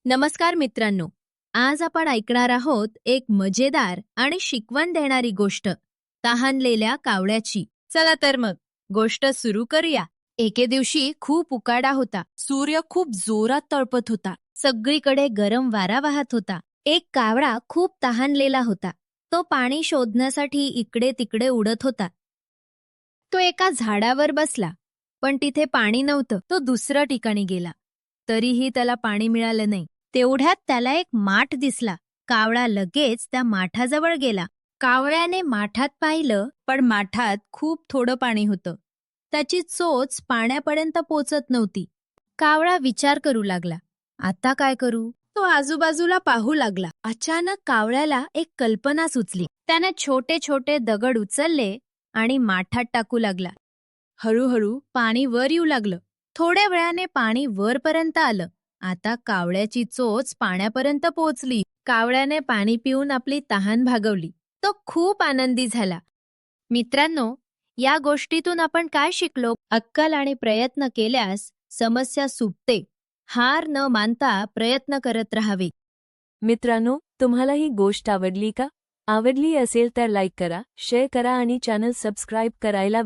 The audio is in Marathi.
नमस्कार मित्रांनो, आज आपण ऐकणार आहोत एक मजेदार आणि शिकवण देणारी गोष्ट, तहानलेल्या कावळ्याची. चला तर मग गोष्ट सुरू करूया. एके दिवशी खूप उकाडा होता. सूर्य खूप जोरात तळपत होता. सगळीकडे गरम वारा वाहत होता. एक कावळा खूप तहानलेला होता. तो पाणी शोधण्यासाठी इकडे तिकडे उडत होता. तो एका झाडावर बसला, पण तिथे पाणी नव्हतं. तो दुसऱ्या ठिकाणी गेला, तरीही त्याला पाणी मिळालं नाही. तेवढ्यात त्याला एक माठ दिसला. कावळा लगेच त्या माठाजवळ गेला. कावळ्याने माठात पाहिलं, पण माठात खूप थोडं पाणी होतं. त्याची चोच पाण्यापर्यंत पोचत नव्हती. कावळा विचार करू लागला, आता काय करू? तो आजूबाजूला पाहू लागला. अचानक कावळ्याला एक कल्पना सुचली. त्याने छोटे छोटे दगड उचलले आणि माठात टाकू लागला. हळूहळू पाणी वर येऊ लागलं. थोड्या वेळाने पाणी वरपर्यंत आलं. आता कावळ्याची चोच पाण्यापर्यंत पोहोचली. कावळ्याने पाणी पिऊन आपली तहान भागवली. तो खूप आनंदी झाला. मित्रांनो, या गोष्टीतून आपण काय शिकलो? अक्कल आणि प्रयत्न केल्यास समस्या सुटते. हार न मानता प्रयत्न करत राहावे. मित्रांनो, तुम्हाला ही गोष्ट आवडली का? आवडली असेल तर लाईक करा, शेअर करा आणि चॅनल सबस्क्राईब करायला